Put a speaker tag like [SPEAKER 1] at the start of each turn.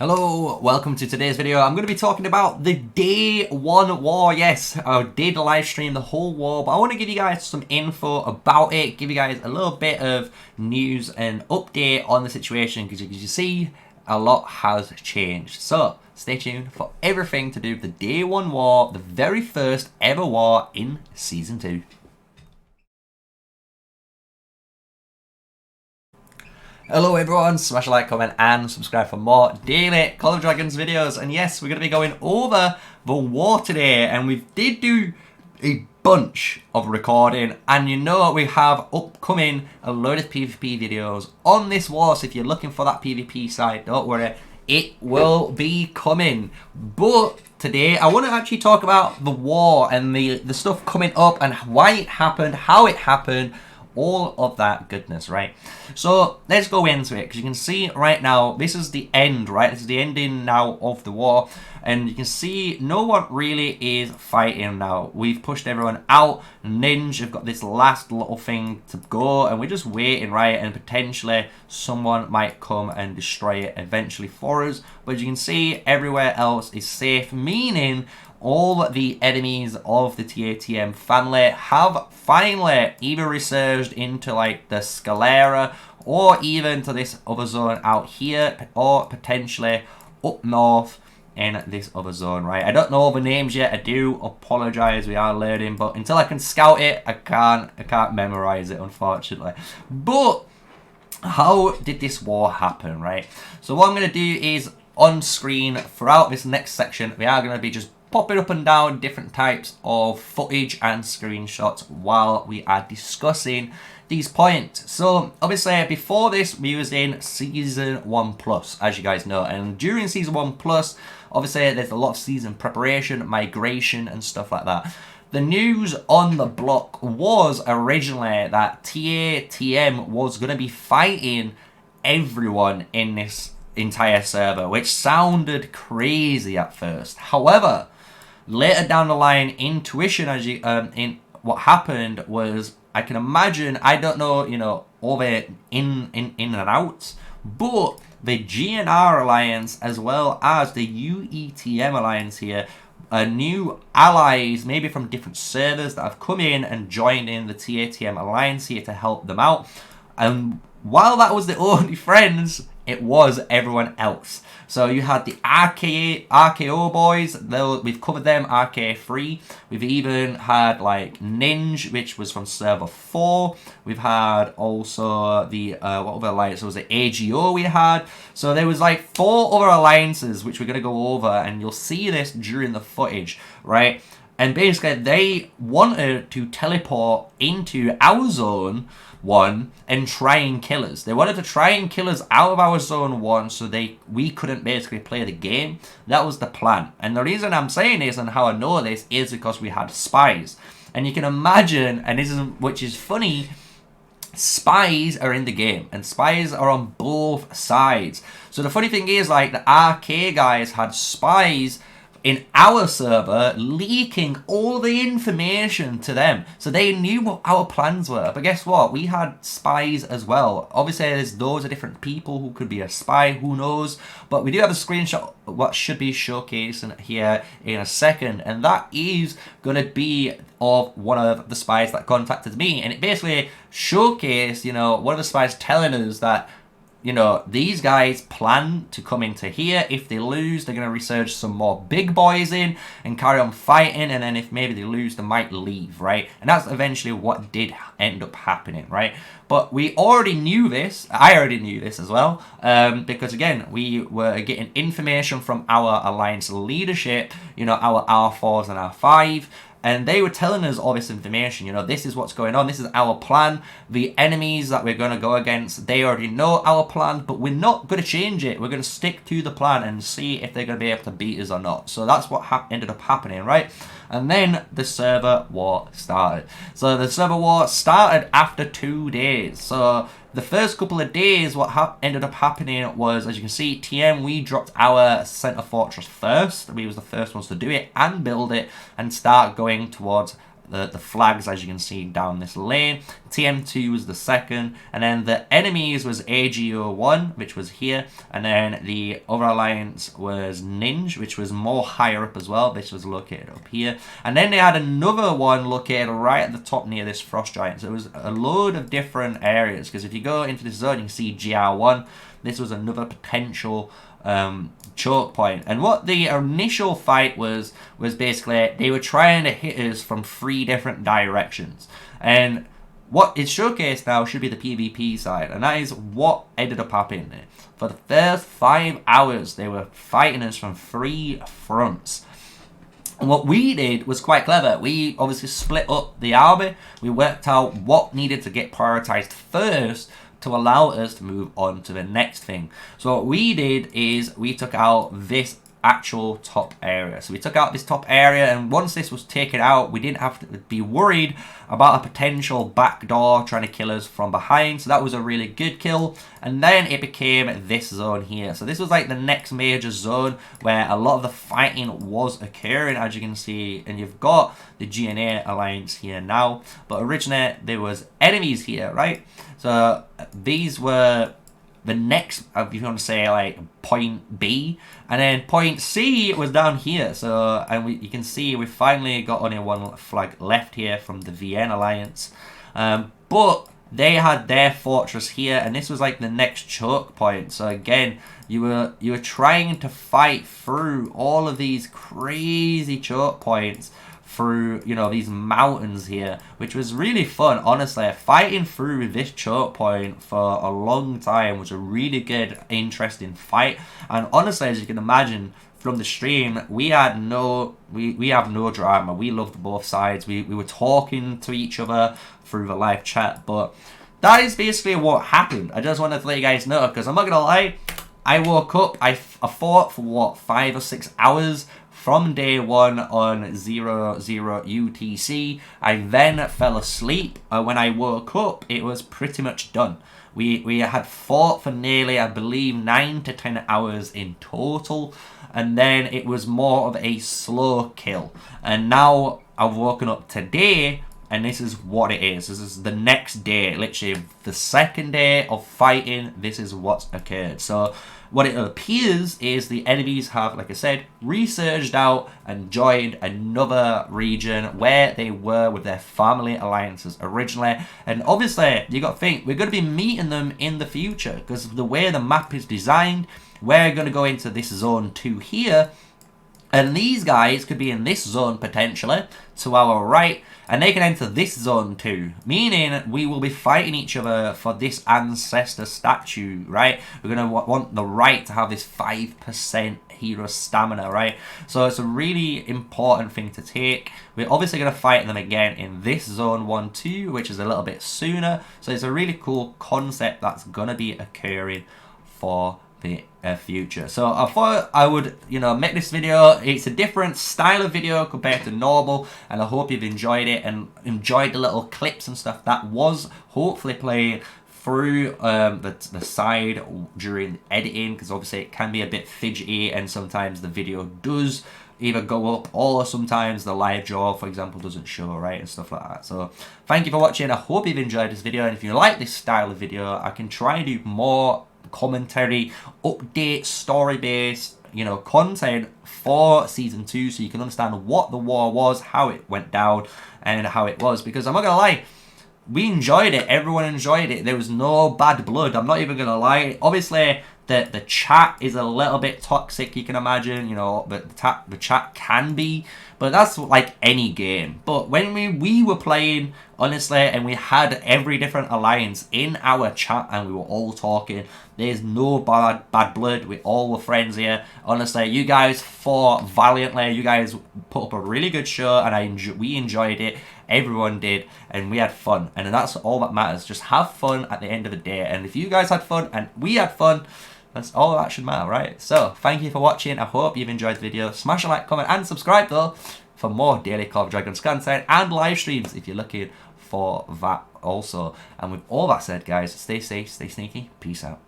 [SPEAKER 1] Hello, welcome to today's video. I'm going to be talking about the day one war. Yes, I did live stream the whole war, but I want to give you guys some info about it, give you guys a little bit of news and update on the situation, because as you see, a lot has changed. So stay tuned for everything to do with the day one war, the very first ever war in season 2. Hello everyone, smash a like, comment and subscribe for more daily Call of Dragons videos. And yes, we're going to be going over the war today, and we did do a bunch of recording, and you know we have upcoming a load of PvP videos on this war, so if you're looking for that PvP side, don't worry, it will be coming. But today I want to actually talk about the war and the stuff coming up and why it happened, how it happened, all of that goodness, right? So let's go into it, because you can see right now this is the end, right? This is the ending now of the war, and you can see no one really is fighting now. We've pushed everyone out. Ninja have got this last little thing to go, and we're just waiting, right? And potentially someone might come and destroy it eventually for us. But as you can see, everywhere else is safe, meaning all the enemies of the TATM family have finally either resurged into like the Scalera or even to this other zone out here, or potentially up north in this other zone, right? I don't know all the names yet. I do apologize, we are learning, but until I can scout it, I can't memorize it, unfortunately. But how did this war happen, right? So what I'm going to do is on screen throughout this next section, we are going to be just popping up and down different types of footage and screenshots while we are discussing these points. So obviously before this we was in season 1+, as you guys know, and during season 1+, obviously there's a lot of season preparation, migration and stuff like that. The news on the block was originally that TATM was going to be fighting everyone in this entire server, which sounded crazy at first. However, later down the line, intuition, as you in what happened was, I can imagine, I don't know, you know, all the in and outs, but the GNR alliance as well as the UETM alliance here, new allies, maybe from different servers, that have come in and joined in the TATM alliance here to help them out. And while that was the only friends, it was everyone else. So you had the RKO boys, we've covered them, RK-3. We've even had like Ninja, which was from server 4. We've had also the, what other alliance? So it was the AGO we had. So there was like 4 other alliances, which we're going to go over, and you'll see this during the footage, right? And basically they wanted to teleport into our zone 1 and try and kill us. They wanted to try and kill us out of our zone 1 so we couldn't basically play the game. That was the plan. And the reason I'm saying this and how I know this is because we had Spies. And you can imagine, and this is, which is funny, Spies are in the game, and Spies are on both sides. So the funny thing is, like, the RK guys had Spies in our server leaking all the information to them, so they knew what our plans were. But guess what, we had Spies as well. Obviously there's those are different people who could be a spy, who knows, but we do have a screenshot what should be showcasing here in a second, and that is going to be of one of the spies that contacted me, and it basically showcased, you know, one of the spies telling us that, you know, these guys plan to come into here. If they lose, they're going to resurge some more big boys in and carry on fighting. And then if maybe they lose, they might leave, right? And that's eventually what did end up happening, right? But we already knew this. I already knew this as well. Because, again, we were getting information from our alliance leadership, you know, our R4s and R5. And they were telling us all this information, you know, this is what's going on, this is our plan. The enemies that we're going to go against, they already know our plan, but we're not going to change it. We're going to stick to the plan and see if they're going to be able to beat us or not. So that's what ended up happening, right? And then the server war started. So the server war started after 2 days. So the first couple of days, what ended up happening was, as you can see, TM, we dropped our center fortress first. We was the first ones to do it and build it and start going towards the flags, as you can see down this lane. TM2 was the second, and then the enemies was AGO1, which was here, and then the other alliance was Ninja, which was more higher up as well. This was located up here, and then they had another one located right at the top near this frost giant. So it was a load of different areas, because if you go into this zone, you can see GR1. This was another potential choke point. And what the initial fight was basically they were trying to hit us from 3 different directions. And what is showcased now should be the PvP side, and that is what ended up happening there. For the first 5 hours, they were fighting us from 3 fronts. And what we did was quite clever. We obviously split up the army. We worked out what needed to get prioritized first to allow us to move on to the next thing. So what we did is we took out this actual top area. So we took out this top area, and once this was taken out, we didn't have to be worried about a potential backdoor trying to kill us from behind. So that was a really good kill. And then it became this zone here. So this was like the next major zone where a lot of the fighting was occurring, as you can see. And you've got the GNA alliance here now, but originally there was enemies here, right? So these were the next, if you want to say, like point B, and then point C was down here. So, and you can see we finally got only 1 flag left here from the VN alliance, but they had their fortress here, and this was like the next choke point. So again, you were trying to fight through all of these crazy choke points through, you know, these mountains here, which was really fun. Honestly, fighting through this choke point for a long time was a really good, interesting fight. And honestly, as you can imagine from the stream, we have no drama. We loved both sides. We were talking to each other through the live chat, but that is basically what happened. I just wanted to let you guys know, because I'm not gonna lie, I woke up, I fought for what, 5 or 6 hours from day 1 on 00 UTC. I then fell asleep. When I woke up, it was pretty much done. We had fought for nearly, I believe, 9 to 10 hours in total, and then it was more of a slow kill. And now I've woken up today, and this is what it is. This is the next day, literally the second day of fighting. This is what's occurred. So what it appears is the enemies have, like I said, resurged out and joined another region where they were with their family alliances originally. And obviously, you got to think, we're going to be meeting them in the future, because the way the map is designed, we're going to go into this zone 2 here, and these guys could be in this zone potentially to our right, and they can enter this zone too, meaning we will be fighting each other for this ancestor statue, right? We're going to want the right to have this 5% hero stamina, right? So it's a really important thing to take. We're obviously going to fight them again in this zone 1-2, which is a little bit sooner. So it's a really cool concept that's going to be occurring for the future. So I thought I would, you know, make this video. It's a different style of video compared to normal, and I hope you've enjoyed it and enjoyed the little clips and stuff that was hopefully playing through the side during editing, because obviously it can be a bit fidgety, and sometimes the video does either go up, or sometimes the live draw, for example, doesn't show, right, and stuff like that. So thank you for watching. I hope you've enjoyed this video, and if you like this style of video, I can try and do more commentary, update, story-based, you know, content for season 2, so you can understand what the war was, how it went down, and how it was. Because I'm not gonna lie, we enjoyed it. Everyone enjoyed it. There was no bad blood. I'm not even gonna lie. Obviously, the chat is a little bit toxic, you can imagine, you know, but the chat can be, but that's like any game. But when we were playing, honestly, and we had every different alliance in our chat, and we were all talking, there's no bad blood. We all were friends here. Honestly, you guys fought valiantly. You guys put up a really good show, and we enjoyed it. Everyone did, and we had fun, and that's all that matters. Just have fun at the end of the day, and if you guys had fun and we had fun, that's all that should matter, right? So thank you for watching. I hope you've enjoyed the video. Smash a like, comment, and subscribe though for more daily Call of Dragons content and live streams if you're looking for that also. And with all that said, guys, stay safe, stay sneaky. Peace out.